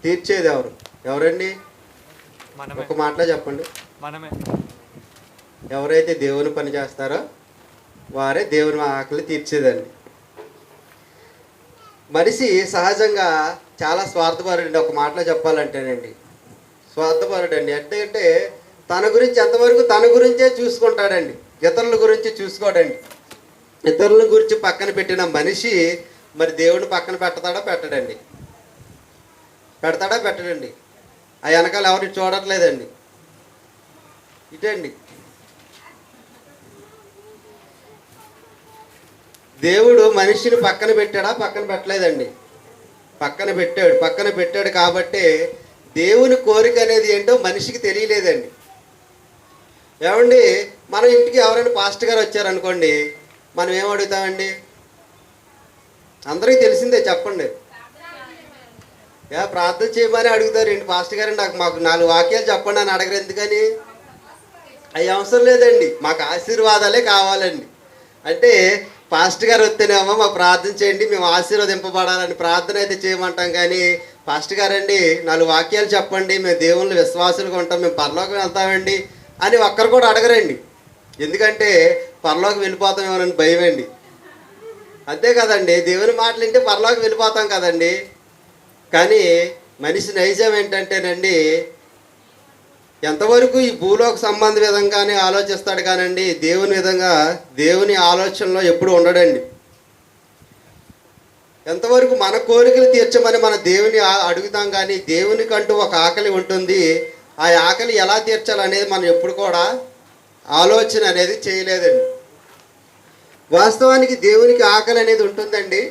తీర్చేది ఎవరు? ఎవరండి? ఒక మాటలో చెప్పండి. మనమే. ఎవరైతే దేవుని పని చేస్తారో వారే దేవుని ఆకలి తీర్చేదండి. మనిషి సహజంగా చాలా స్వార్థపరుడండి. ఒక మాటలో చెప్పాలంటేనండి స్వార్థపరుడండి. ఎందుకంటే తన గురించి ఎంతవరకు తన గురించే చూసుకుంటాడండి, ఇతరుల గురించి చూసుకోడండి. ఇతరుల గురించి పక్కన పెట్టిన మనిషి మరి దేవుని పక్కన పెడతాడా పెట్టడండి? పెడతాడా పెట్టడండి? ఆ వెనకాల ఎవరిని చూడట్లేదండి. ఇటండి దేవుడు మనిషిని పక్కన పెట్టాడా? పక్కన పెట్టలేదండి. పక్కన పెట్టాడు కాబట్టి దేవుని కోరిక అనేది ఏంటో మనిషికి తెలియలేదండి. ఏమండి, మన ఇంటికి ఎవరైనా పాస్టర్ గారు వచ్చారనుకోండి, మనం ఏం అడుగుతామండి? అందరికీ తెలిసిందే, చెప్పండి. ప్రార్థన చేయమని అడుగుతారు. ఏంటి పాస్టర్ గారు మాకు 4 వాక్యాలు చెప్పండి అని అడగరు. ఎందుకని? అవి అవసరం లేదండి, మాకు ఆశీర్వాదాలే కావాలండి. అంటే పాస్టర్ గారు వస్తేనేమో మాకు ప్రార్థన చేయండి, మేము ఆశీర్వదింపబడాలని ప్రార్థన అయితే చేయమంటాం. కానీ పాస్టర్ గారండి 4 వాక్యాలు చెప్పండి, మేము దేవుళ్ళు విశ్వాసులుగా ఉంటాం, మేము పరలోకం వెళ్తామండి అని ఒక్కరు కూడా అడగరండి. ఎందుకంటే పరలోకం వెళ్ళిపోతామేమోనని భయం అండి. అంతే కదండి, దేవుని మాటలు వింటే పరలోకం వెళ్ళిపోతాం కదండి. కానీ మనిషి నైజం ఏంటంటేనండి, ఎంతవరకు ఈ భూలోక సంబంధ విధంగానే ఆలోచిస్తాడు కానండి దేవుని విధంగా దేవుని ఆలోచనలో ఎప్పుడు ఉండడండి. ఎంతవరకు మన కోరికలు తీర్చమని మన దేవుని అడుగుతాం, కానీ దేవునికంటూ ఒక ఆకలి ఉంటుంది. ఆ ఆకలి ఎలా తీర్చాలనేది మనం ఎప్పుడు కూడా ఆలోచన అనేది చేయలేదండి. వాస్తవానికి దేవునికి ఆకలి అనేది ఉంటుందండి.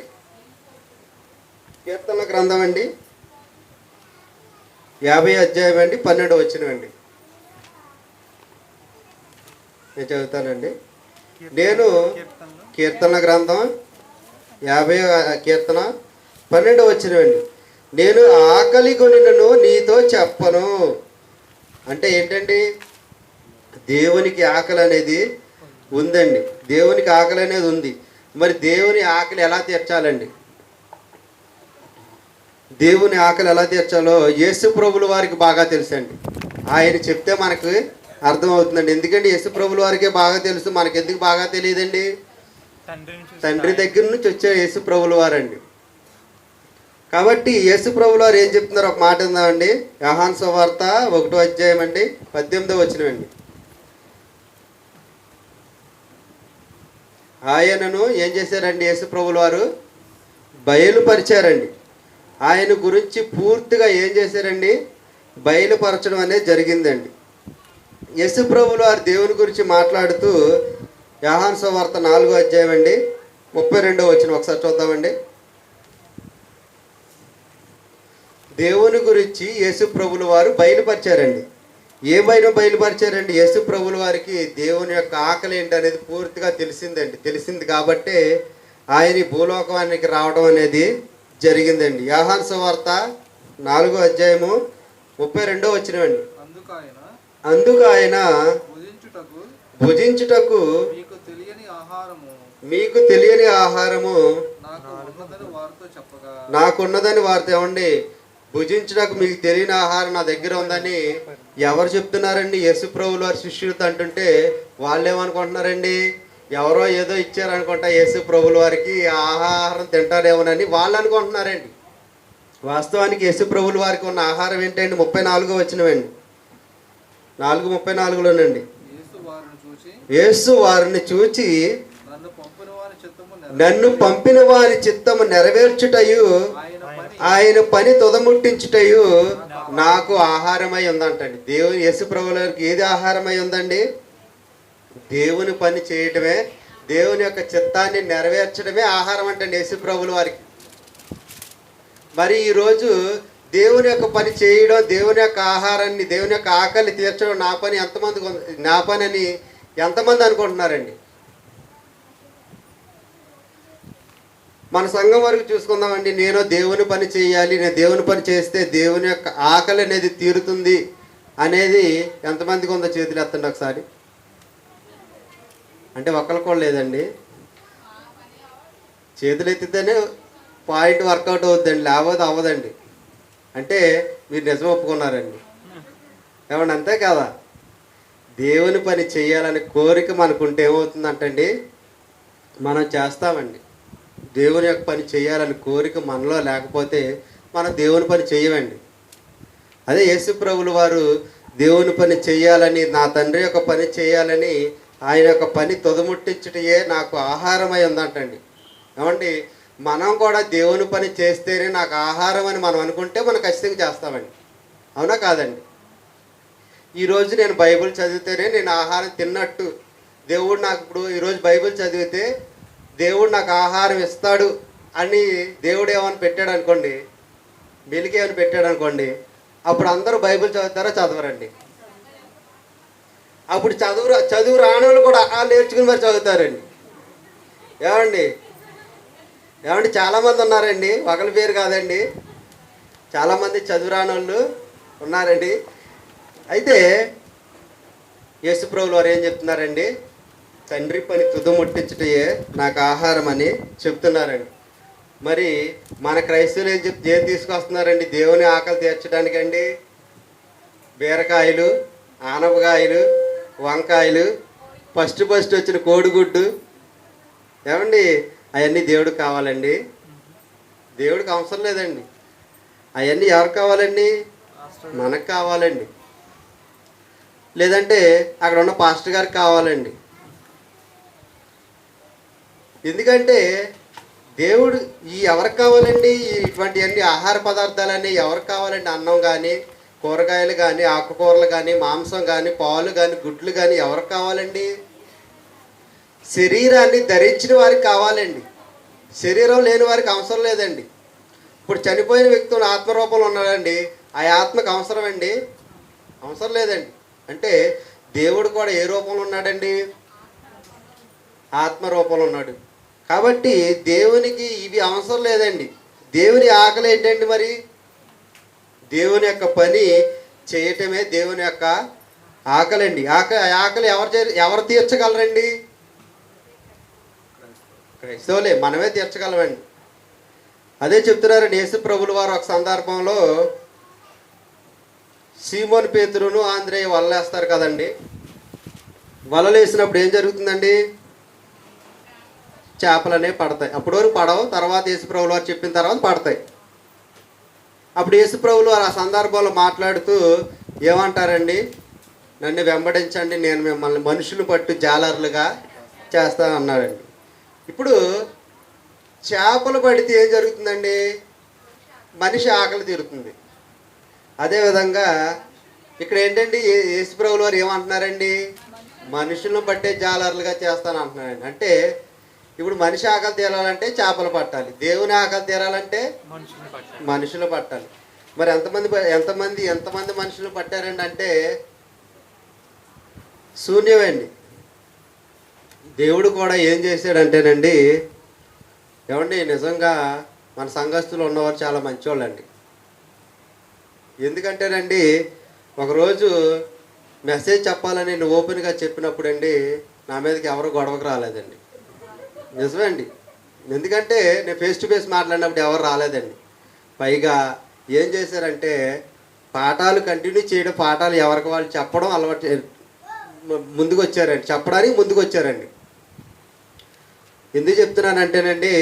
కీర్తనల గ్రంథం అండి 50 అధ్యాయం అండి 12 వచనం. నేను చదువుతానండి. నేను కీర్తనల గ్రంథం 50 కీర్తన 12 వచనం. నేను ఆకలి కొనినను నీతో చెప్పను. అంటే ఏంటండి? దేవునికి ఆకలి అనేది ఉందండి. దేవునికి ఆకలి అనేది ఉంది. మరి దేవుని ఆకలి ఎలా తీర్చాలండి? దేవుని ఆకలి ఎలా తీర్చాలో యేసు ప్రభుల వారికి బాగా తెలుసండి. ఆయన చెప్తే మనకు అర్థమవుతుందండి. ఎందుకంటే యేసు ప్రభుల వారికే బాగా తెలుసు, మనకి ఎందుకు బాగా తెలియదండి? తండ్రి దగ్గర నుంచి వచ్చే యేసు ప్రభుల వారండి. కాబట్టి యేసు ప్రభుల వారు ఏం చెప్తున్నారు ఒక మాట ఉందామండి. యోహాను సువార్త 1వ అధ్యాయం అండి 18వ వచనం. ఆయనను ఏం చేశారండి? యేసు ప్రభుల వారు బయలుపరిచారండి. ఆయన గురించి పూర్తిగా ఏం చేశారండి? బయలుపరచడం అనేది జరిగిందండి. యేసు ప్రభుల వారు దేవుని గురించి మాట్లాడుతూ యోహాను సువార్త 4వ అధ్యాయం అండి 32వ వచనం ఒకసారి చూద్దామండి. దేవుని గురించి యేసు ప్రభుల వారు బయలుపరిచారండి. ఏ బయలుపరిచారండి? యేసు ప్రభుల వారికి దేవుని యొక్క ఆకలి ఏంటి అనేది పూర్తిగా తెలిసిందండి. తెలిసింది కాబట్టి ఆయన భూలోకానికి రావడం అనేది జరిగిందండి. యోహాను సువార్త 4వ అధ్యాయము 32వ వచనం. అందుకు ఆయన భుజించుటకు మీకు తెలియని ఆహారము నాకున్నదని వారితో ఏమండి? భుజించుటకు మీకు తెలియని ఆహారం నా దగ్గర ఉందని ఎవరు చెప్తున్నారండి? యేసు ప్రభుల వారి శిష్యులతో అంటుంటే వాళ్ళు ఏమనుకుంటున్నారండి? ఎవరో ఏదో ఇచ్చారనుకుంటా యేసు ప్రభుల వారికి ఆహారం తింటారేమోనని వాళ్ళు అనుకుంటున్నారండి. వాస్తవానికి యేసు ప్రభుల వారికి ఉన్న ఆహారం ఏంటండి? 34వ వచనమండి. 4:34లోనండి. యేసు వారిని చూచి నన్ను పంపిన వారి చిత్తము నెరవేర్చుటయు ఆయన పని తుదముట్టించుటయు నాకు ఆహారమై ఉందంటండి. దేవుని యేసు ప్రభుల వారికి ఏది ఆహారమై ఉందండి? దేవుని పని చేయటమే, దేవుని యొక్క చిత్తాన్ని నెరవేర్చడమే ఆహారం అంటండి యేసు ప్రభుల వారికి. మరి ఈరోజు దేవుని యొక్క పని చేయడం, దేవుని యొక్క ఆహారాన్ని, దేవుని యొక్క ఆకలి తీర్చడం నా పని అని ఎంతమంది అనుకుంటున్నారండి? మన సంఘం వరకు చూసుకుందామండి. నేను దేవుని పని చేయాలి, నేను దేవుని పని చేస్తే దేవుని యొక్క ఆకలి అనేది తీరుతుంది అనేది ఎంతమందికి ఉందో చేతులు ఎత్తండి ఒకసారి. అంటే ఒక్కరికి కూడా లేదండి. చేతులు ఎత్తితేనే పాయింట్ వర్కౌట్ అవుతుందండి, లేకపోతే అవ్వదండి. అంటే మీరు నిజం ఒప్పుకున్నారండి. ఏమండి అంతే కదా? దేవుని పని చేయాలని కోరిక మనకుంటే ఏమవుతుందంటండి, మనం చేస్తామండి. దేవుని యొక్క పని చేయాలని కోరిక మనలో లేకపోతే మనం దేవుని పని చేయమండి. అదే యేసు ప్రభులు వారు దేవుని పని చేయాలని, నా తండ్రి యొక్క పని చేయాలని, ఆయన యొక్క పని తొదముట్టించుటయే నాకు ఆహారమై ఉందంటండి. ఏమండి, మనం కూడా దేవుని పని చేస్తేనే నాకు ఆహారం అని మనం అనుకుంటే మనం ఖచ్చితంగా చేస్తామండి. అవునా కాదండి? ఈరోజు నేను బైబిల్ చదివితేనే నేను ఆహారం తిన్నట్టు. దేవుడు నాకు ఇప్పుడు ఈరోజు బైబిల్ చదివితే దేవుడు నాకు ఆహారం ఇస్తాడు అని దేవుడు ఏమైనా పెట్టాడు అనుకోండి, వెలికి ఏమైనా పెట్టాడు అనుకోండి, అప్పుడు అందరూ బైబిల్ చదువుతారా? చదవరండి. అప్పుడు చదువు రాని వాళ్ళు కూడా నేర్చుకుని మరి చదువుతారండి. ఏమండి ఏమండి చాలామంది ఉన్నారండి, ఒకరి పేరు కాదండి, చాలామంది చదువు రాని వాళ్ళు ఉన్నారండి. అయితే యేసుప్రభులు వారు ఏం చెప్తున్నారండి, తండ్రి పని తుదముట్టించుటయే నాకు ఆహారం అని చెప్తున్నారండి. మరి మన క్రైస్తవులు ఏం తీసుకొస్తున్నారండి దేవుని ఆకలి తీర్చడానికండి? బీరకాయలు, ఆనపకాయలు, వంకాయలు, ఫస్ట్ వచ్చిన కోడిగుడ్డు. ఏమండి అవన్నీ దేవుడికి కావాలండి? దేవుడికి అవసరం లేదండి. అవన్నీ ఎవరికి కావాలండి? మనకు కావాలండి. లేదంటే అక్కడ ఉన్న పాస్టర్ గారికి కావాలండి. ఎందుకంటే దేవుడు ఎవరికి కావాలండి? ఇటువంటి అన్ని ఆహార పదార్థాలన్నీ ఎవరికి కావాలండి? అన్నం కానీ, కూరగాయలు కానీ, ఆకుకూరలు కానీ, మాంసం కానీ, పాలు కానీ, గుడ్లు కానీ ఎవరికి కావాలండి? శరీరాన్ని ధరించిన వారికి కావాలండి. శరీరం లేని వారికి అవసరం లేదండి. ఇప్పుడు చనిపోయిన వ్యక్తులు ఆత్మరూపంలో ఉన్నాడండి, ఆ ఆత్మకు అవసరం అండి? అవసరం లేదండి. అంటే దేవుడు కూడా ఏ రూపంలో ఉన్నాడండి? ఆత్మ రూపంలో ఉన్నాడు. కాబట్టి దేవునికి ఇవి అవసరం లేదండి. దేవుని ఆకలి ఏంటండి? మరి దేవుని యొక్క పని చేయటమే దేవుని యొక్క ఆకలండి. ఆకలి ఎవరు తీర్చగలరండి? క్రైస్తవులే, మనమే తీర్చగలమండి. అదే చెప్తున్నారండి యేసు ప్రభుల వారు ఒక సందర్భంలో సీమోన్ పేతురును ఆంద్రేయ వలలేస్తారు కదండి. వలలు వేసినప్పుడు ఏం జరుగుతుందండి? చేపలు అనేవి పడతాయి. అప్పటి వరకు పడవు, తర్వాత యేసుప్రభులు వారు చెప్పిన తర్వాత పడతాయి. అప్పుడు యేసుప్రభులు వారు ఆ సందర్భంలో మాట్లాడుతూ ఏమంటారండి? నన్ను వెంబడించండి, నేను మిమ్మల్ని మనుషులు పట్టు జాలర్లుగా చేస్తాను అన్నారండి. ఇప్పుడు చేపలు పడితే ఏం జరుగుతుందండి? మనిషి ఆకలి తీరుతుంది. అదేవిధంగా ఇక్కడ ఏంటండి, యేసుప్రభులు వారు ఏమంటున్నారండి? మనుషులను పట్టే జాలర్లుగా చేస్తాను అంటున్నారండి. అంటే ఇప్పుడు మనిషి ఆకలి తీరాలంటే చేపలు పట్టాలి, దేవుని ఆకలి తీరాలంటే మనుషులు పట్టాలి. మరి ఎంతమంది మనుషులు పట్టారండి అంటే శూన్యమండి. దేవుడు కూడా ఏం చేశాడంటేనండి, ఏమండి నిజంగా మన సంఘస్థులు ఉన్నవారు చాలా మంచివాళ్ళండి. ఎందుకంటేనండి ఒకరోజు మెసేజ్ చెప్పాలని నేను ఓపెన్గా చెప్పినప్పుడు అండి నా మీదకి ఎవరు గొడవకు రాలేదండి. నిజమే అండి. ఎందుకంటే నేను ఫేస్ టు ఫేస్ మాట్లాడినప్పుడు ఎవరు రాలేదండి. పైగా ఏం చేశారంటే పాఠాలు కంటిన్యూ చేయడం, పాఠాలు ఎవరికి వాళ్ళు చెప్పడం అలవాటు ముందుకు వచ్చారండి, చెప్పడానికి ముందుకు వచ్చారండి. ఎందుకు చెప్తున్నానంటేనండి,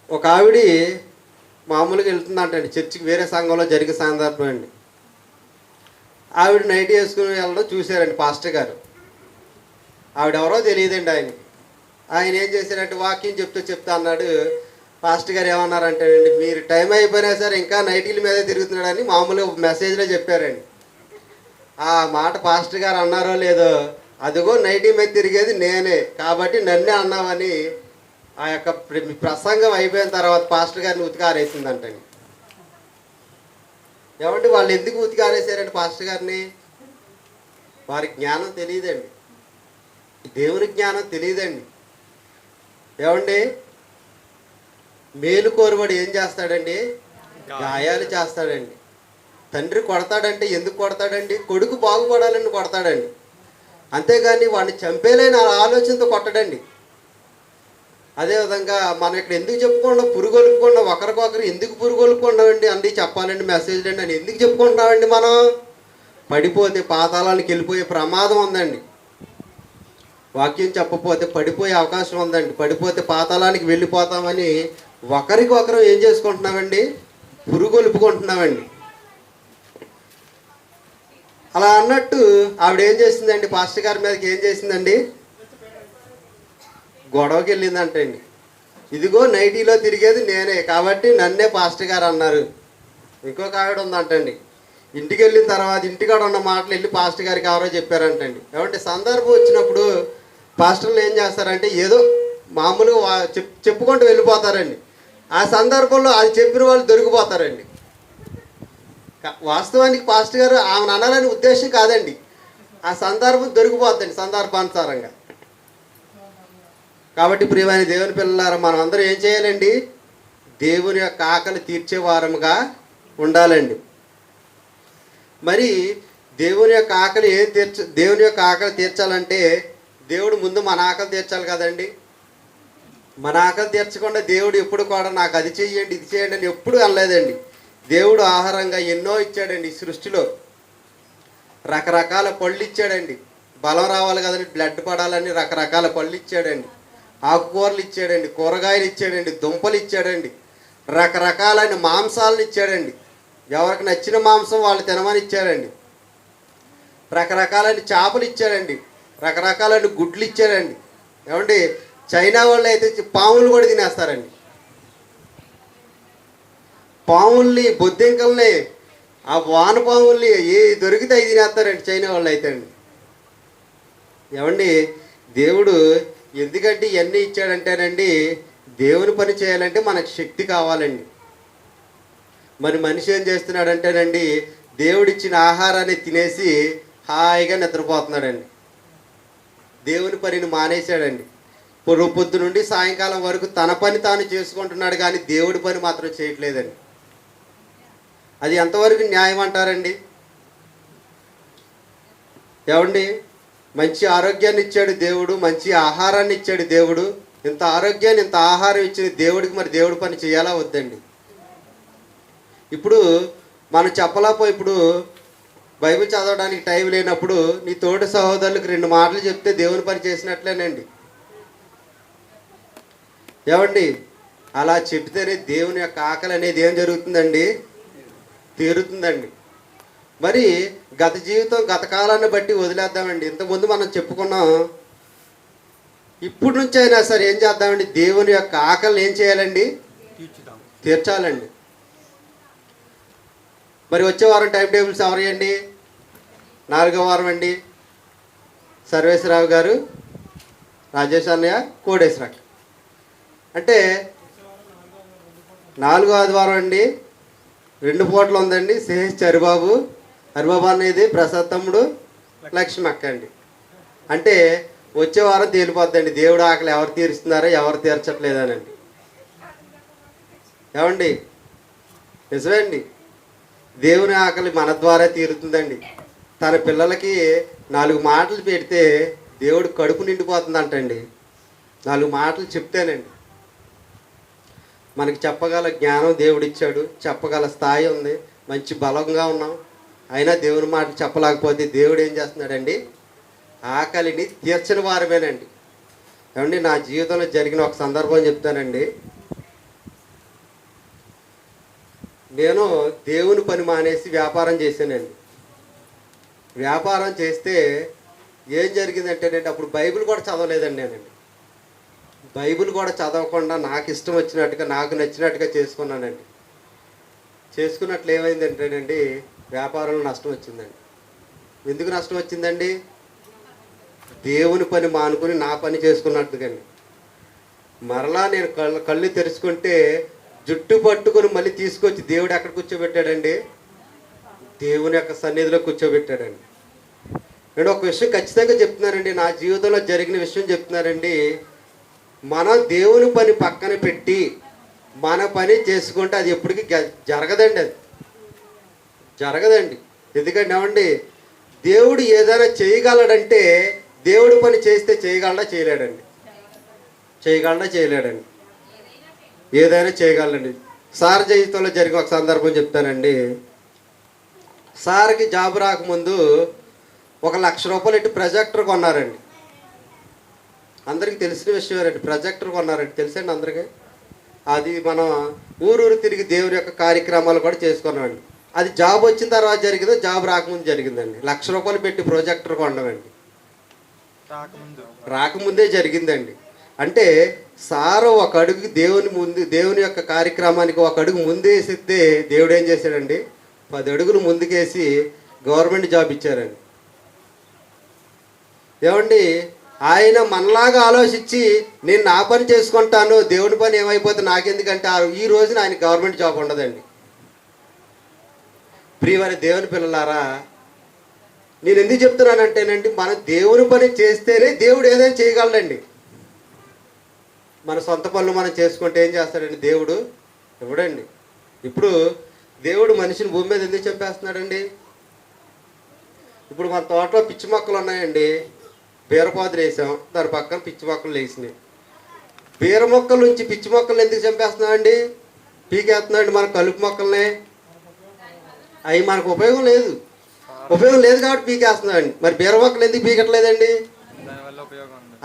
ఒక ఆవిడ మామూలుగా వెళ్తుందంటండి చర్చికి, వేరే సంఘంలో జరిగే సందర్భం అండి. ఆవిడ నైట్ వేసుకుని వెళ్ళడం చూశారండి పాస్టర్ గారు. ఆవిడెవరో తెలియదండి ఆయన ఏం చేశారంటే వాక్యం చెప్తా అన్నాడు. పాస్టర్ గారు ఏమన్నారంటే అండి, మీరు టైం అయిపోయినా సరే ఇంకా నైటీల మీదే తిరుగుతున్నాడని మామూలుగా మెసేజ్లో చెప్పారండి. ఆ మాట పాస్టర్ గారు అన్నారో లేదో, అదిగో నైటీ మీద తిరిగేది నేనే కాబట్టి నన్నే అన్నామని ఆ యొక్క ప్రసంగం అయిపోయిన తర్వాత పాస్టర్ గారిని ఉతికారేసిందంటండి. ఏమంటే వాళ్ళు ఎందుకు ఉతికారేసారండి పాస్టర్ గారిని? వారికి జ్ఞానం తెలియదండి, దేవుని జ్ఞానం తెలియదండి. ఏమండి మేలు కోరుబడి ఏం చేస్తాడండి? గాయాలు చేస్తాడండి. తండ్రి కొడతాడంటే ఎందుకు కొడతాడండి? కొడుకు బాగుపడాలని కొడతాడండి, అంతేగాని వాడిని చంపేలేని ఆలోచనతో కొట్టడండి. అదేవిధంగా మనం ఇక్కడ ఎందుకు చెప్పుకుంటాం పురుగొలుపుకుండా ఒకరికొకరు ఎందుకు పురుగొలుపుకుంటామండి అండి చెప్పాలండి మెసేజ్ అండి అని ఎందుకు చెప్పుకుంటామండి మనం పడిపోతే పాతాళానికి వెళ్ళిపోయే ప్రమాదం ఉందండి. వాక్యం చెప్పపోతే పడిపోయే అవకాశం ఉందండి. పడిపోతే పాతాళానికి వెళ్ళిపోతామని ఒకరికొకరు ఏం చేసుకుంటున్నామండి పురుగొలుపుకుంటున్నామండి. అలా అన్నట్టు ఆవిడ ఏం చేసిందండి పాస్టర్ గారి మీదకి ఏం చేసిందండి గొడవకి వెళ్ళిందంటండి. ఇదిగో నైటీలో తిరిగేది నేనే కాబట్టి నన్నే పాస్టర్ గారు అన్నారు. ఇంకొక ఆవిడ ఉందంటండి ఇంటికి వెళ్ళిన తర్వాత ఇంటికాడ ఉన్న మాటలు వెళ్ళి పాస్టర్ గారికి ఎవరో చెప్పారంటండి. ఏమంటే సందర్భం వచ్చినప్పుడు పాస్టర్లు ఏం చేస్తారంటే ఏదో మామూలుగా చెప్పుకుంటూ వెళ్ళిపోతారండి. ఆ సందర్భంలో అది చెప్పిన వాళ్ళు దొరికిపోతారండి. వాస్తవానికి పాస్టర్ గారు ఆమెను అనాలని ఉద్దేశం కాదండి, ఆ సందర్భం దొరికిపోద్దండి సందర్భానుసారంగా. కాబట్టి ప్రియమైన దేవుని పిల్లలారా మనం అందరూ ఏం చేయాలండి దేవుని యొక్క ఆకలి తీర్చే వారముగా ఉండాలండి. మరి దేవుని యొక్క ఆకలి దేవుని యొక్క ఆకలి తీర్చాలంటే దేవుడు ముందు మన ఆకలి తీర్చాలి కదండి. మన ఆకలి తీర్చకుండా దేవుడు ఎప్పుడు కూడా నాకు అది చెయ్యండి ఇది చేయండి అని ఎప్పుడు అనలేదండి. దేవుడు ఆహారంగా ఎన్నో ఇచ్చాడండి. ఈ సృష్టిలో రకరకాల పళ్ళు ఇచ్చాడండి. బలం రావాలి కదండి, బ్లడ్ పడాలని రకరకాల పళ్ళు ఇచ్చాడండి. ఆకుకూరలు ఇచ్చాడండి, కూరగాయలు ఇచ్చాడండి, దుంపలు ఇచ్చాడండి, రకరకాలైన మాంసాలను ఇచ్చాడండి. ఎవరికి నచ్చిన మాంసం వాళ్ళు తినమని ఇచ్చాడండి. రకరకాలైన చేపలు ఇచ్చాడండి, రకరకాలైన గుడ్లు ఇచ్చాడండి. ఏమండి చైనా వాళ్ళు అయితే పాములు కూడా తినేస్తారండి. పాముల్ని బొద్దింకల్ని ఆ వానపాముల్ని ఏ దొరికితే అవి తినేస్తారండి చైనా వాళ్ళు అయితే అండి. ఏమండి దేవుడు ఎందుకంటే ఇవన్నీ ఇచ్చాడంటేనండి దేవుని పని చేయాలంటే మనకు శక్తి కావాలండి. మరి మనిషి ఏం చేస్తున్నాడంటేనండి దేవుడిచ్చిన ఆహారాన్ని తినేసి హాయిగా నిద్రపోతున్నాడండి. దేవుని పనిని మానేశాడండి. పొద్దు నుండి సాయంకాలం వరకు తన పని తాను చేసుకుంటున్నాడు కానీ దేవుడి పని మాత్రం చేయట్లేదండి. అది ఎంతవరకు న్యాయం అంటారండి? ఏమండి మంచి ఆరోగ్యాన్ని ఇచ్చాడు దేవుడు, మంచి ఆహారాన్ని ఇచ్చాడు దేవుడు. ఇంత ఆరోగ్యాన్ని ఇంత ఆహారం ఇచ్చిన దేవుడికి మరి దేవుడి పని చేయాలా వద్దండి? ఇప్పుడు మనం చెప్పలేకపోయి ఇప్పుడు బైబిల్ చదవడానికి టైం లేనప్పుడు నీ తోటి సహోదరులకు 2 మాటలు చెప్తే దేవుని పని చేసినట్లేనండి. ఏమండి అలా చెప్తేనే దేవుని యొక్క ఆకలి అనేది ఏం జరుగుతుందండి తీరుతుందండి. మరి గత జీవితం గత కాలాన్ని బట్టి వదిలేద్దామండి. ఇంతకుముందు మనం చెప్పుకున్నాం. ఇప్పటి నుంచి అయినా సరే ఏం చేద్దామండి దేవుని యొక్క ఆకలిని ఏం చేయాలండి తీర్చాలండి. మరి వచ్చే వారం టైం టేబుల్స్ ఎవరియండి? 4వ వారం అండి సర్వేశ్వరరావు గారు, రాజేష్ అన్నయ్య, కోడేశ్వర. అంటే 4వ ఆదివారం అండి 2 పూటలు ఉందండి. సిహెచ్ హరిబాబు అనేది ప్రసాద్ తమ్ముడు, లక్ష్మి అక్క అండి. అంటే వచ్చే వారం తేలిపోద్దండి దేవుడు ఆకలి ఎవరు తీరుస్తున్నారో ఎవరు తీర్చట్లేదనండి. ఏమండి నిజమే అండి, దేవుని ఆకలి మన ద్వారా తీరుతుందండి. తన పిల్లలకి 4 మాటలు పెడితే దేవుడు కడుపు నిండిపోతుందంటండి. 4 మాటలు చెప్తేనండి. మనకి చెప్పగల జ్ఞానం దేవుడిచ్చాడు, చెప్పగల స్థాయి ఉంది, మంచి బలంగా ఉన్నాం. అయినా దేవుని మాట చెప్పలేకపోతే దేవుడు ఏం చేస్తున్నాడండి ఆకలిని తీర్చని వారమేనండి. ఏమండి నా జీవితంలో జరిగిన ఒక సందర్భం చెప్తానండి. నేను దేవుని పని మానేసి వ్యాపారం చేశానండి. వ్యాపారం చేస్తే ఏం జరిగిందంటేనండి అప్పుడు బైబిల్ కూడా చదవలేదండి నేనండి. బైబిల్ కూడా చదవకుండా నాకు ఇష్టం వచ్చినట్టుగా నాకు నచ్చినట్టుగా చేసుకున్నానండి. చేసుకున్నట్లు ఏమైందంటేనండి వ్యాపారంలో నష్టం వచ్చిందండి. ఎందుకు నష్టం వచ్చిందండి? దేవుని పని మానుకొని నా పని చేసుకున్నట్టుగాండి. మరలా నేను కళ్ళు తెరుచుకుంటే జుట్టు పట్టుకొని మళ్ళీ తీసుకొచ్చి దేవుడు ఎక్కడ కూర్చోబెట్టాడండి? దేవుని యొక్క సన్నిధిలో కూర్చోబెట్టాడండి. నేను ఒక విషయం ఖచ్చితంగా చెప్తున్నానండి, నా జీవితంలో జరిగిన విషయం చెప్తున్నానండి. మనం దేవుని పని పక్కన పెట్టి మన పని చేసుకుంటే అది ఎప్పటికీ జరగదండి. అది జరగదండి. ఎందుకంటే ఏమండి దేవుడు ఏదైనా చేయగలడంటే దేవుడి పని చేస్తే చేయగలడా చేయలేడండి. చేయగలనా చేయలేడండి? ఏదైనా చేయగలండి. సార్ జీవితంలో జరిగిన ఒక సందర్భం చెప్తానండి. సార్కి జాబ్ రాకముందు 1,00,000 ఇటు ప్రొజెక్టర్ కొన్నారండి. అందరికీ తెలిసిన విషయమేనండి. ప్రొజెక్టర్ కొన్నారండి, తెలుసండి అందరికీ. అది మనం ఊరూరు తిరిగి దేవుని యొక్క కార్యక్రమాలు కూడా చేసుకున్నామండి. అది జాబ్ వచ్చిన తర్వాత జరిగిందో జాబ్ రాకముందు జరిగిందండి. ₹1,00,000 పెట్టి ప్రొజెక్టర్ కొనమండి, రాకముందే జరిగిందండి. అంటే సారు ఒక అడుగు దేవుని యొక్క కార్యక్రమానికి ఒక అడుగు ముందేసిస్తే దేవుడు ఏం చేశాడండి, 10 అడుగులు ముందుకేసి గవర్నమెంట్ జాబ్ ఇచ్చారండి. ఏమండి, ఆయన మనలాగా ఆలోచించి నేను నా పని చేసుకుంటాను, దేవుని పని ఏమైపోతే నాకెందుకంటే ఈ రోజున ఆయన గవర్నమెంట్ జాబ్ ఉండదండి. ప్రియమైన దేవుని పిల్లలారా, నేను ఎందుకు చెప్తున్నానంటేనండి, మనం దేవుని పని చేస్తేనే దేవుడు ఏదైనా చేయగలడండి. మన సొంత పనులు మనం చేసుకుంటే ఏం చేస్తాడండి దేవుడు? ఇవ్వడండి. ఇప్పుడు దేవుడు మనిషిని భూమి మీద ఎందుకు చంపేస్తున్నాడండి? ఇప్పుడు మన తోటలో పిచ్చి మొక్కలు ఉన్నాయండి, బీరపాదులు వేసాం, దాని పక్కన పిచ్చి మొక్కలు వేసినాయి. బీర మొక్కల నుంచి పిచ్చి మొక్కలు ఎందుకు చంపేస్తున్నామండి? పీకేస్తున్నామండి మన కలుపు మొక్కల్ని. అవి మనకు ఉపయోగం లేదు కాబట్టి పీకేస్తున్నామండి. మరి బీర మొక్కలు ఎందుకు పీకట్లేదండి?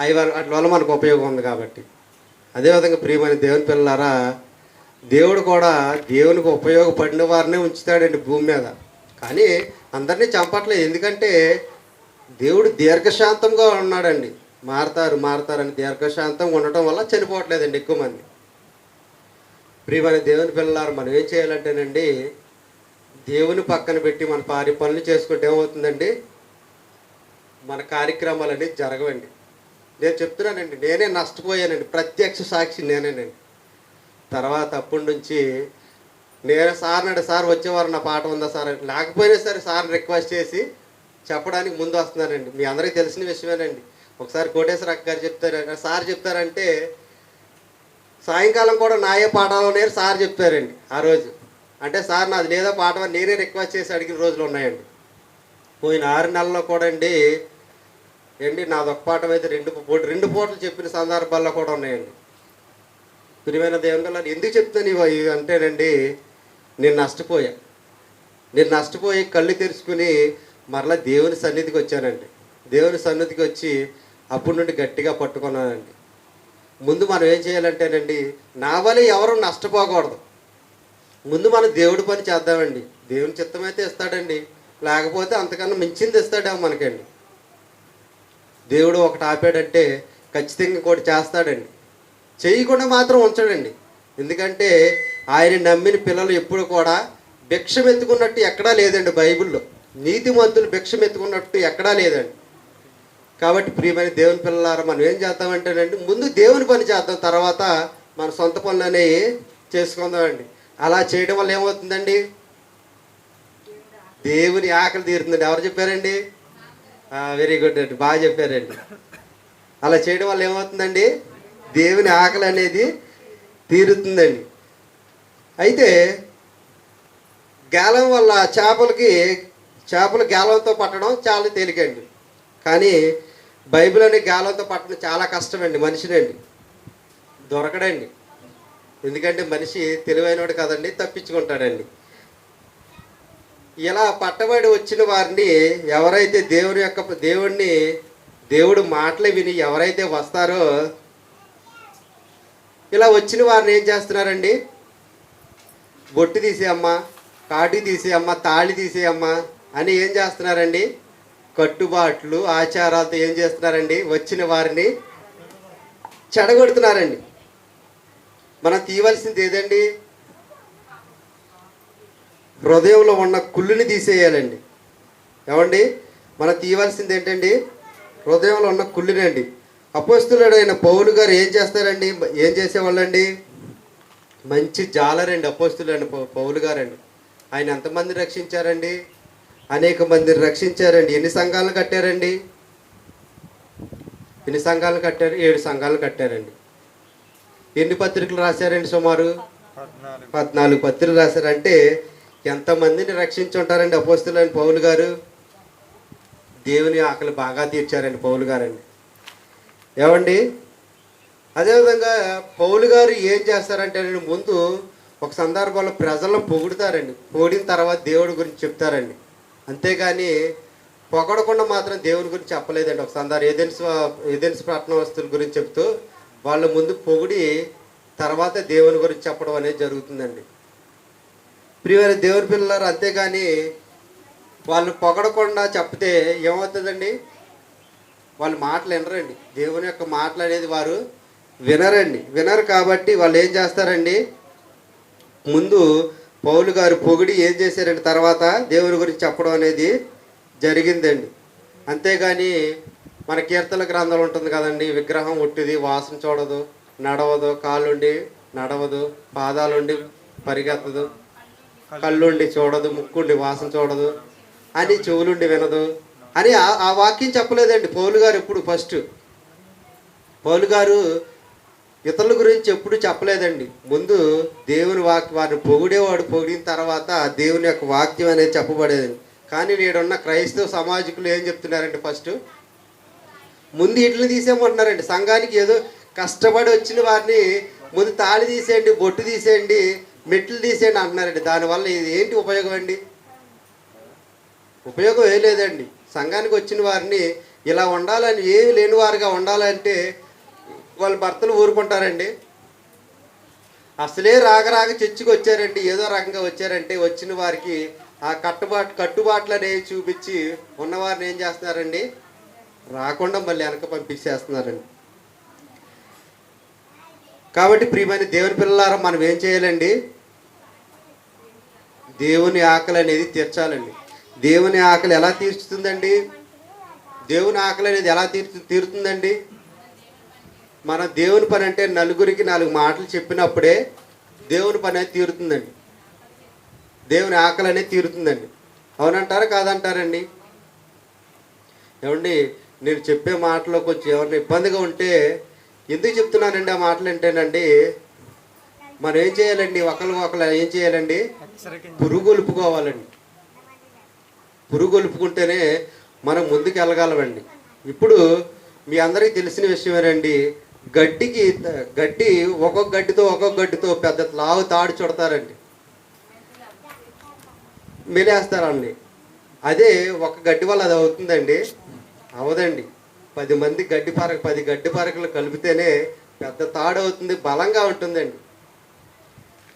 అవి వాటి వల్ల మనకు ఉపయోగం ఉంది కాబట్టి. అదేవిధంగా ప్రియమైన దేవుని పిల్లలారా, దేవుడు కూడా దేవునికి ఉపయోగపడిన వారినే ఉంచుతాడండి భూమి మీద. కానీ అందరినీ చంపట్లేదు. ఎందుకంటే దేవుడు దీర్ఘశాంతంగా ఉన్నాడండి. మారతారని దీర్ఘశాంతంగా ఉండటం వల్ల చనిపోవట్లేదండి ఎక్కువ మంది. ప్రియమైన దేవుని పిల్లలారా, మనం ఏం చేయాలంటేనండి, దేవుని పక్కన పెట్టి మన పనులు చేసుకుంటే ఏమవుతుందండి, మన కార్యక్రమాలన్నీ జరగవండి. నేను చెప్తున్నానండి, నేనే నష్టపోయానండి, ప్రత్యక్ష సాక్షి నేనేనండి. తర్వాత అప్పటి నుంచి నేను సార్ వచ్చేవారు నా పాట ఉందా సార్, లేకపోయినా సరే సార్ని రిక్వెస్ట్ చేసి చెప్పడానికి ముందు వస్తున్నానండి. మీ అందరికీ తెలిసిన విషయమేనండి. ఒకసారి కోటేశ్వర అక్క గారు సార్ చెప్తారంటే సాయంకాలం కూడా నాయే పాఠాలు నేరు సార్ చెప్తారండి ఆ రోజు. అంటే సార్ నాది లేదా పాట నేనే రిక్వెస్ట్ చేసి అడిగిన రోజులు ఉన్నాయండి. పోయిన 6 నెలల్లో కూడా అండి నాది ఒక పాఠం అయితే 2 పూటలు చెప్పిన సందర్భాల్లో కూడా ఉన్నాయండి. ప్రియమైన దేవుని ఎందుకు చెప్తాను ఇవి అంటేనండి, నేను నష్టపోయి కళ్ళు తెరుచుకుని మరలా దేవుని సన్నిధికి వచ్చానండి. దేవుని సన్నిధికి వచ్చి అప్పటి నుండి గట్టిగా పట్టుకున్నానండి. ముందు మనం ఏం చేయాలంటేనండి, నా వల్ల ఎవరు నష్టపోకూడదు. ముందు మనం దేవుడి పని చేద్దామండి. దేవుని చిత్తమైతే ఇస్తాడండి, లేకపోతే అంతకన్నా మించింది ఇస్తాడేమో మనకండి. దేవుడు ఒకటి ఆపాడంటే ఖచ్చితంగా కూడా చేస్తాడండి. చేయకుండా మాత్రం ఉంచడండి. ఎందుకంటే ఆయన నమ్మిన పిల్లలు ఎప్పుడు కూడా భిక్షం ఎత్తుకున్నట్టు ఎక్కడా లేదండి. బైబిల్లో నీతిమంతులు భిక్షం ఎత్తుకున్నట్టు ఎక్కడా లేదండి. కాబట్టి ప్రియమైన దేవుని పిల్లలారా, మనం ఏం చేద్దామంటేనండి, ముందు దేవుని పని చేద్దాం, తర్వాత మన సొంత పనులు అనేవి చేసుకుందామండి. అలా చేయడం వల్ల ఏమవుతుందండి, దేవుని ఆకలి తీరుతుందండి. ఎవరు చెప్పారండి? వెరీ గుడ్ అండి, బాగా చెప్పారండి. అలా చేయడం వల్ల ఏమవుతుందండి, దేవుని ఆకలి అనేది తీరుతుందండి. అయితే గాలం వల్ల చేపలు గాలంతో పట్టడం చాలా తేలికండి. కానీ బైబిల్ అనే గాలంతో పట్టడం చాలా కష్టమండి. మనిషినండి దొరకడండి. ఎందుకంటే మనిషి తెలివైనవాడు కదండి, తప్పించుకుంటాడండి. ఇలా పట్టబడి వచ్చిన వారిని ఎవరైతే దేవుడు మాటలు విని ఎవరైతే వస్తారో, ఇలా వచ్చిన వారిని ఏం చేస్తున్నారండి, బొట్టు తీసేయమ్మా, కాటి తీసేయమ్మా, తాళి తీసేయమ్మా అని ఏం చేస్తున్నారండి, కట్టుబాట్లు ఆచారాలతో ఏం చేస్తున్నారండి, వచ్చిన వారిని చెడగొడుతున్నారండి. మనం తీయవలసింది ఏదండి, హృదయంలో ఉన్న కుళ్ళుని తీసేయాలండి. ఏమండి, మనం తీయవలసింది ఏంటండి, హృదయంలో ఉన్న కుళ్ళునండి. అపోస్తులుడైన పౌలు గారు ఏం చేసేవాళ్ళండి, మంచి జాలరండి. అపోస్తులుడైన పౌలు గారండి, ఆయన ఎంతమందిని రక్షించారండి, అనేక మందిని రక్షించారండి. ఎన్ని సంఘాలను కట్టారండి, 7 సంఘాలను కట్టారండి. ఎన్ని పత్రికలు రాశారండి, సుమారు 14 పత్రికలు రాశారంటే ఎంతమందిని రక్షించి ఉంటారండి అపోస్తులైన పౌలు గారు. దేవుని ఆకలి బాగా తీర్చారండి పౌలు గారండి. ఏమండి, అదేవిధంగా పౌలు గారు ఏం చేస్తారంటే ముందు ఒక సందర్భంలో ప్రజలను పొగుడుతారండి, పొగిడిన తర్వాత దేవుడి గురించి చెప్తారండి. అంతేగాని పొగడకుండా మాత్రం దేవుని గురించి చెప్పలేదండి. ఒక సందర్భం ఏదెన్స్ పట్టణ వస్తువుల గురించి చెప్తూ వాళ్ళ ముందు పొగిడి తర్వాత దేవుని గురించి చెప్పడం అనేది జరుగుతుందండి. ప్రియమైన దేవుని పిల్లలు, అంతేగాని వాళ్ళు పొగడకుండా చెప్తే ఏమవుతుందండి? వాళ్ళు మాటలు వినరండి. దేవుని యొక్క మాటలు అనేది వారు వినరు. కాబట్టి వాళ్ళు ఏం చేస్తారండి? ముందు పౌలు గారు పొగిడి ఏం చేశారండి? తర్వాత దేవుని గురించి చెప్పడం అనేది జరిగిందండి. అంతేగాని మన కీర్తన గ్రంథం ఉంటుంది కదండి, విగ్రహం ఉట్టిది, వాసన చూడదు, నడవదు, కాళ్ళుండి నడవదు, పాదాలుండి పరిగెత్తదు, కళ్ళుండి చూడదు, ముక్కుండి వాసన చూడదు, అని చెవులుండి వినదు అని ఆ వాక్యం చెప్పలేదండి పౌలు గారు. ఎప్పుడు పౌలు గారు ఇతరుల గురించి ఎప్పుడు చెప్పలేదండి. ముందు దేవుని వారిని పొగిడేవాడు, పొగిడిన తర్వాత దేవుని యొక్క వాక్యం అనేది చెప్పబడేదండి. కానీ నేడున్న క్రైస్తవ సమాజకులు ఏం చెప్తున్నారండి? ముందు ఇట్లని తీసేయమంటున్నారండి. సంఘానికి ఏదో కష్టపడి వచ్చిన వారిని ముందు తాళి తీసేయండి, బొట్టు తీసేయండి, మెట్లు తీసేయండి అంటున్నారండి. దానివల్ల ఇది ఏంటి ఉపయోగం అండి? ఉపయోగం ఏం లేదండి. సంఘానికి వచ్చిన వారిని ఇలా ఉండాలని, ఏమి లేని వారుగా ఉండాలంటే వాళ్ళ భర్తలు ఊరుకుంటారండి? అసలే రాగరాగ చర్చికి వచ్చారండి, ఏదో రకంగా వచ్చారంటే వచ్చిన వారికి ఆ కట్టుబాట్లు అనేవి చూపించి ఉన్నవారిని ఏం చేస్తున్నారండి? రాకుండా మళ్ళీ వెనక పంపించేస్తున్నారండి. కాబట్టి ప్రియమైన దేవుని పిల్లలారా, మనం ఏం చేయాలండి? దేవుని ఆకలి అనేది తీర్చాలండి. దేవుని ఆకలి ఎలా తీర్చుతుందండి? దేవుని ఆకలి అనేది ఎలా తీరుతుందండి? మన దేవుని పని అంటే నలుగురికి 4 మాటలు చెప్పినప్పుడే దేవుని పని అనేది తీరుతుందండి. దేవుని ఆకలి అనేది తీరుతుందండి. అవునంటారా కాదంటారండి? ఏమండి, నేను చెప్పే మాటలో కొంచెం ఏమన్నా ఇబ్బందిగా ఉంటే ఎందుకు చెప్తున్నానండి ఆ మాటలు ఏంటేనండి, మనం ఏం చేయాలండి? ఒకరు ఏం చేయాలండి? పురుగొలుపుకోవాలండి. పురుగొలుపుకుంటేనే మనం ముందుకు వెళ్ళగలమండి. ఇప్పుడు మీ అందరికీ తెలిసిన విషయమేనండి, గడ్డి ఒక్కొక్క గడ్డితో పెద్ద లావు తాడు చుడతారండి, మెలేస్తారండి. అదే ఒక గడ్డి వల్ల అది అవుతుందండి? అవదండి. 10 గడ్డి పరకలు కలిపితేనే పెద్ద తాడు అవుతుంది, బలంగా ఉంటుందండి.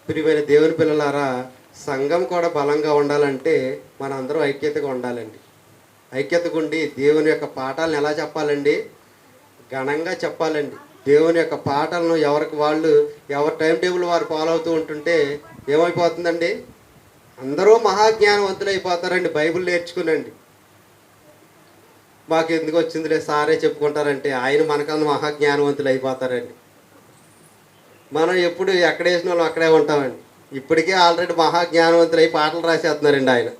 ప్రియమైన దేవుని పిల్లలారా, సంఘం కూడా బలంగా ఉండాలంటే మనందరం ఐక్యతగా ఉండాలండి. ఐక్యతగా ఉండి దేవుని యొక్క పాఠాలను ఎలా చెప్పాలండి? ఘనంగా చెప్పాలండి. దేవుని యొక్క పాఠాలను ఎవరి టైం టేబుల్ వారు ఫాలో అవుతూ ఉంటుంటే ఏమైపోతుందండి? అందరూ మహాజ్ఞానవంతులు అయిపోతారండి. బైబిల్ నేర్చుకునండి. మాకు ఎందుకు వచ్చిందిలే సారే చెప్పుకుంటారంటే ఆయన మనకన్నా మహాజ్ఞానవంతులు అయిపోతారండి. మనం ఎప్పుడు ఎక్కడ వేసిన వాళ్ళం అక్కడే ఉంటామండి. ఇప్పటికే ఆల్రెడీ మహాజ్ఞానవంతులు అయి పాటలు రాసేస్తున్నారండి. ఆయన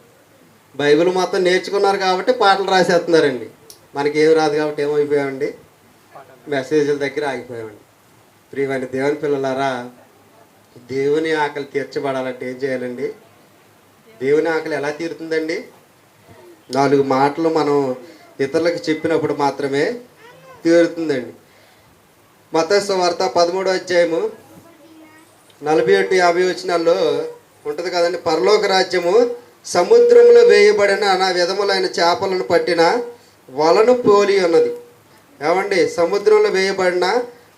బైబిల్ మొత్తం నేర్చుకున్నారు కాబట్టి పాటలు రాసేస్తున్నారండి. మనకేం రాదు కాబట్టి ఏమైపోయామండి? మెసేజ్ల దగ్గర ఆగిపోయామండి. ప్రియమైన దేవుని పిల్లలారా, దేవుని ఆకలి తీర్చబడాలంటే ఏం చేయాలండి? దేవుని ఆకలి ఎలా తీరుతుందండి? 4 మాటలు మనం ఇతరులకు చెప్పినప్పుడు మాత్రమే తీరుతుందండి. మత్తయి సువార్త 13వ అధ్యాయము 47-50 వచనాల్లో ఉంటుంది కదండి. పరలోక రాజ్యము సముద్రంలో వేయబడిన నా విధములైన చేపలను పట్టిన వలను పోలి ఉన్నది. ఏమండి? సముద్రంలో వేయబడిన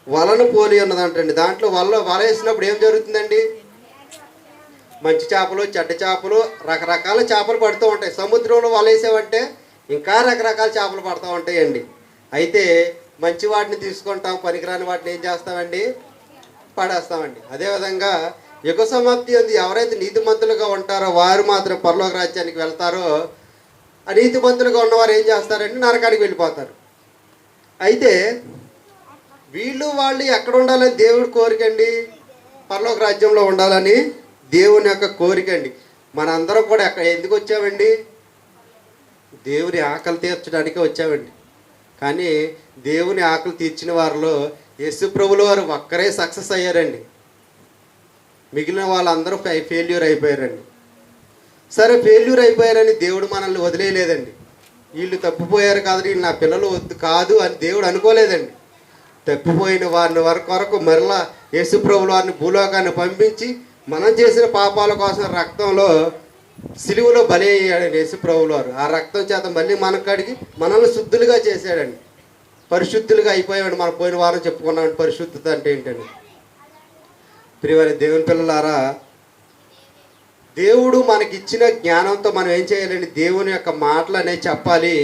వలను పోలి ఉన్నది అంటండి. దాంట్లో వల వేసినప్పుడు ఏం జరుగుతుందండి? మంచి చేపలు, చెడ్డ చేపలు, రకరకాల చేపలు పడుతూ ఉంటాయి. సముద్రంలో వల వేసామంటే ఇంకా రకరకాల చేపలు పడుతూ ఉంటాయండి. అయితే మంచి వాటిని తీసుకుంటాం, పనికిరాని వాటిని ఏం చేస్తామండి? పడేస్తామండి. అదేవిధంగా యుగ సమాప్తి అంది ఎవరైతే నీతిమంతులుగా ఉంటారో వారు మాత్రం పరలోక రాజ్యానికి వెళ్తారో, ఆ నీతిమంతులుగా ఉన్నవారు ఏం చేస్తారండి? నరకానికి వెళ్ళిపోతారు. అయితే వాళ్ళు ఎక్కడ ఉండాలని దేవుడి కోరికండి? పరలోక రాజ్యంలో ఉండాలని దేవుని యొక్క కోరికండి. మనందరం కూడా ఎందుకు వచ్చామండి? దేవుని ఆకలి తీర్చడానికే వచ్చామండి. కానీ దేవుని ఆకలి తీర్చిన వారిలో యేసు ప్రభుల వారు ఒక్కరే సక్సెస్ అయ్యారండి. మిగిలిన వాళ్ళందరూ ఫెయిల్యూర్ అయిపోయారండి. సరే, ఫెయిల్యూర్ అయిపోయారని దేవుడు మనల్ని వదిలేయలేదండి. వీళ్ళు తప్పిపోయారు కాదు, వీళ్ళు నా పిల్లలు వద్దు కాదు అని దేవుడు అనుకోలేదండి. తప్పిపోయిన వారిని కొరకు మరలా యేసుప్రభుల వారిని భూలోకాన్ని పంపించి మనం చేసిన పాపాల కోసం రక్తంలో సిలువలో బలి అయ్యాడండి యేసుప్రభుల వారు. ఆ రక్తం చేత మళ్ళీ మనకు కడిగి మనల్ని శుద్ధులుగా చేశాడండి, పరిశుద్ధులుగా అయిపోయాడు. మనం పోయిన వారం చెప్పుకున్నామండి పరిశుద్ధత అంటే ఏంటండి. ప్రియమైన దేవుని పిల్లలారా, దేవుడు మనకిచ్చిన జ్ఞానంతో మనం ఏం చేయాలండి, దేవుని యొక్క మాటలు అనేవి చెప్పాలి.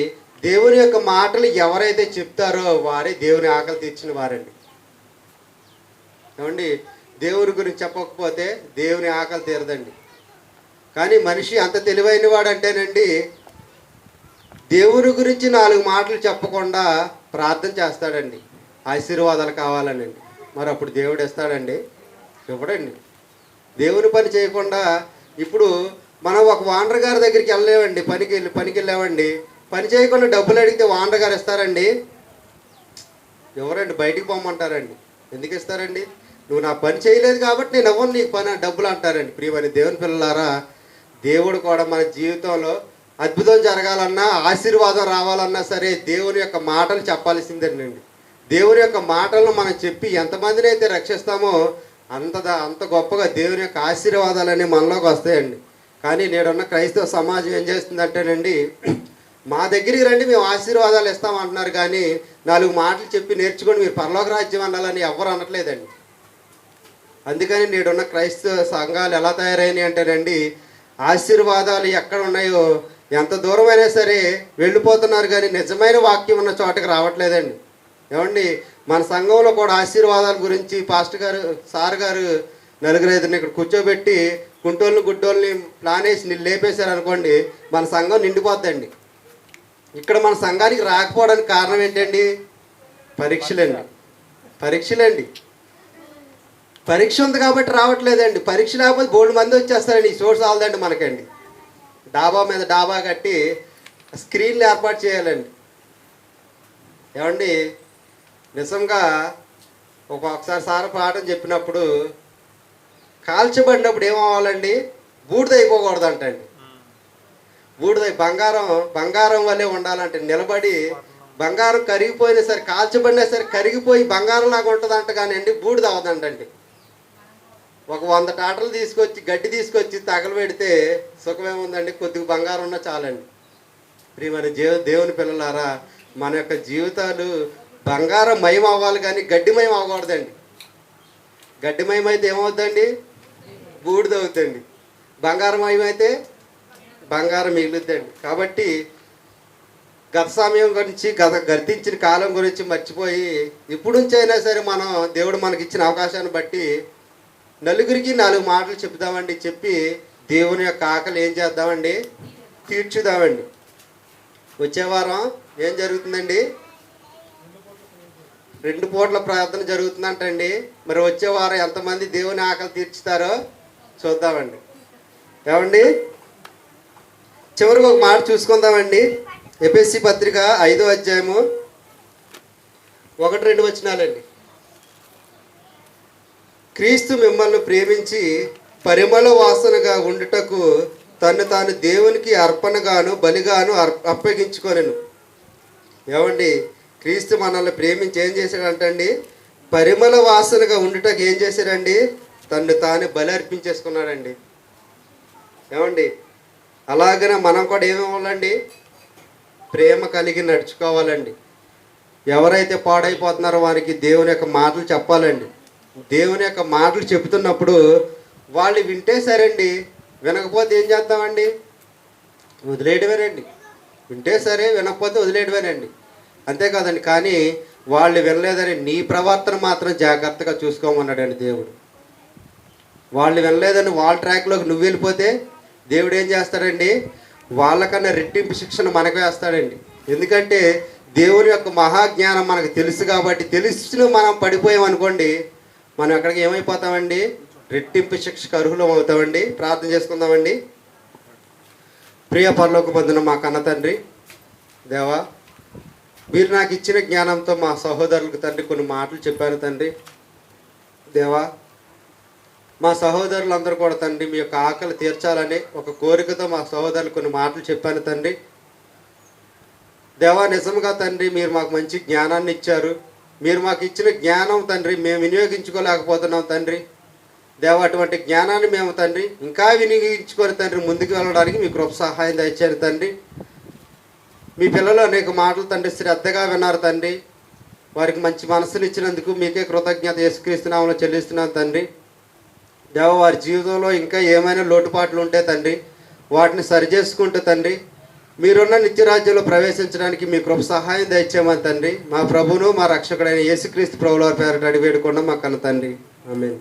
దేవుని యొక్క మాటలు ఎవరైతే చెప్తారో వారే దేవుని ఆకలి తీర్చిన వారండి. ఏమండి, దేవుని గురించి చెప్పకపోతే దేవుని ఆకలి తీరదండి. కానీ మనిషి అంత తెలివైన వాడంటేనండి, దేవుని గురించి 4 మాటలు చెప్పకుండా ప్రార్థన చేస్తాడండి, ఆశీర్వాదాలు కావాలనండి. మరి అప్పుడు దేవుడు ఇస్తాడండి? ఇవ్వడండి. దేవుని పని చేయకుండా ఇప్పుడు మనం ఒక వాండర్ గారి దగ్గరికి వెళ్ళలేమండి, పనికి వెళ్ళామండి, పని చేయకుండా డబ్బులు అడిగితే వాండర్ గారు ఇస్తారండి? ఎవరండి? బయటికి పోమంటారండి. ఎందుకు ఇస్తారండి? నువ్వు నా పని చేయలేదు కాబట్టి నేను ఇవ్వను నీకు పని, డబ్బులు అంటారండి. ప్రియమైన దేవుని పిల్లలారా, దేవుడు కూడా మన జీవితంలో అద్భుతం జరగాలన్నా, ఆశీర్వాదం రావాలన్నా సరే దేవుని యొక్క మాటలు చెప్పాల్సిందేనండి. దేవుని యొక్క మాటలను మనం చెప్పి ఎంతమందిని అయితే రక్షిస్తామో అంత గొప్పగా దేవుని యొక్క ఆశీర్వాదాలన్నీ మనలోకి వస్తాయండి. కానీ నేడున్న క్రైస్తవ సమాజం ఏం చేస్తుందంటేనండి, మా దగ్గరికి రండి మేము ఆశీర్వాదాలు ఇస్తామంటున్నారు, కానీ 4 మాటలు చెప్పి నేర్చుకొని మీరు పరలోక రాజ్యం అనాలని ఎవరు అనట్లేదండి. అందుకని నేడున్న క్రైస్తవ సంఘాలు ఎలా తయారైనాయి అంటేనండి, ఆశీర్వాదాలు ఎక్కడ ఉన్నాయో ఎంత దూరమైనా సరే వెళ్ళిపోతున్నారు, కానీ నిజమైన వాక్యం ఉన్న చోటకి రావట్లేదండి. ఏమండి, మన సంఘంలో కూడా ఆశీర్వాదాల గురించి పాస్టర్ గారు, సార్ గారు 4-5 ఇక్కడ కూర్చోబెట్టి గుంటోళ్ళని గుడ్డోళ్ళని ప్లాన్ వేసి లేపేశారు అనుకోండి, మన సంఘం నిండిపోద్దండి. ఇక్కడ మన సంఘానికి రాకపోవడానికి కారణం ఏంటండి? పరీక్షలండి. పరీక్ష ఉంది కాబట్టి రావట్లేదండి. పరీక్ష లేకపోతే బోల్డ్ మంది వచ్చేస్తారండి. ఈ సోర్స్ ఆల్దండి మనకండి. డాబా మీద డాబా కట్టి స్క్రీన్లు ఏర్పాటు చేయాలండి. ఏమండి, నిజంగా ఒకసారి సార్ పాఠం చెప్పినప్పుడు కాల్చబడినప్పుడు ఏమవ్వాలండి? బూడిదైపోకూడదంటండి. బంగారం వల్లే ఉండాలంటే నిలబడి బంగారం కరిగిపోయినా సరే, కాల్చబడినా సరే కరిగిపోయి బంగారం లాగా ఉంటుందంట, కానీ అండి బూడిద అవదంటండి. ఒక 100 టాటలు గడ్డి తీసుకొచ్చి తగలబెడితే సుఖమేముందండి? కొద్దిగా బంగారం ఉన్నా చాలండి. ప్రియమైన దేవుని పిల్లలారా, మన యొక్క జీవితాలు బంగారం మయం అవ్వాలి, కానీ గడ్డిమయం అవ్వకూడదండి. గడ్డిమయం అయితే ఏమవుతుందండి? బూడిద అవుతుంది. బంగారం మయం అయితే బంగారం మిగులుద్దండి. కాబట్టి గత సమయం గురించి, గతించిన కాలం గురించి మర్చిపోయి ఇప్పుడు నుంచి అయినా సరే మనం దేవుడు మనకి ఇచ్చిన అవకాశాన్ని బట్టి నలుగురికి 4 మాటలు చెప్దామండి. చెప్పి దేవుని యొక్క ఆకలి ఏం చేద్దామండి? తీర్చుదామండి. వచ్చే వారం ఏం జరుగుతుందండి? 2 పూట్ల ప్రార్థన జరుగుతుందంటండి. మరి వచ్చే వారం ఎంతమంది దేవుని ఆకలి తీర్చుతారో చూద్దామండి. ఏమండి, చివరికి ఒక మాట చూసుకుందామండి. ఎఫెసీ పత్రిక 5వ అధ్యాయము 1-2 వచనాలండి. క్రీస్తు మిమ్మల్ని ప్రేమించి పరిమళ వాసనగా ఉండుటకు తను తాను దేవునికి అర్పణగాను బలిగాను అప్పగించుకొనెను. ఏమండి, క్రీస్తు మనల్ని ప్రేమించి ఏం చేశాడంటండి? పరిమళ వాసనగా ఉండుటకు ఏం చేశాడండి? తను తాను బలి అర్పించేసుకున్నాడండి. ఏమండి, అలాగనే మనం కూడా ఏమివ్వాలండి? ప్రేమ కలిగి నడుచుకోవాలండి. ఎవరైతే పాడైపోతున్నారో వారికి దేవుని యొక్క మాటలు చెప్పాలండి. దేవుని యొక్క మాటలు చెబుతున్నప్పుడు వాళ్ళు వింటే సరేండి, వినకపోతే ఏం చేస్తామండి? వదిలేయడమేనండి. వింటే సరే, వినకపోతే వదిలేయడమేనండి. అంతేకాదండి. కానీ వాళ్ళు వినలేదని నీ ప్రవర్తన మాత్రం జాగ్రత్తగా చూసుకోమన్నాడండి దేవుడు. వాళ్ళు వినలేదని వాళ్ళ ట్రాక్లోకి నువ్వు వెళ్ళిపోతే దేవుడు ఏం చేస్తాడండి? వాళ్ళకన్నా రెట్టింపు శిక్షణ మనకు వేస్తాడండి. ఎందుకంటే దేవుని యొక్క మహాజ్ఞానం మనకు తెలుసు కాబట్టి, తెలిసిన మనం పడిపోయామనుకోండి, మనం ఎక్కడికి ఏమైపోతామండి? రెట్టింపు శిక్షకు అర్హులం అవుతామండి. ప్రార్థన చేసుకుందామండి. ప్రియ పరలోక పొందిన మా కన్న తండ్రి, దేవా, మీరు నాకు ఇచ్చిన జ్ఞానంతో మా సహోదరులకు తండ్రి కొన్ని మాటలు చెప్పారు తండ్రి. దేవా, మా సహోదరులందరూ కూడా తండ్రి మీ యొక్క ఆకలి తీర్చాలని ఒక కోరికతో మా సహోదరులు కొన్ని మాటలు చెప్పాను తండ్రి. దేవా, నిజంగా తండ్రి మీరు మాకు మంచి జ్ఞానాన్ని ఇచ్చారు. మీరు మాకు ఇచ్చిన జ్ఞానం తండ్రి మేము వినియోగించుకోలేకపోతున్నాం తండ్రి. దేవ అటువంటి జ్ఞానాన్ని మేము తండ్రి ఇంకా వినియోగించుకొని తండ్రి ముందుకు వెళ్ళడానికి మీ కృప సహాయం దయచేయండి తండ్రి. మీ పిల్లలు అనేక మాటలు తండ్రి శ్రద్ధగా విన్నారు తండ్రి. వారికి మంచి మనసుని ఇచ్చినందుకు మీకే కృతజ్ఞత యేసుక్రీస్తు నామములో చెల్లిస్తున్నాను తండ్రి. దేవ వారి జీవితంలో ఇంకా ఏమైనా లోటుపాట్లు ఉంటే తండ్రి వాటిని సరిచేసుకుంటూ తండ్రి మీరున్న నిత్యరాజ్యంలో ప్రవేశించడానికి మీ కృప సహాయం దయచేయమని తండ్రి మా ప్రభువును మా రక్షకుడైన యేసుక్రీస్తు ప్రభువుల పేరిట అడిగి వేడుకున్నాం మా కన్న తండ్రి. ఆమేన్.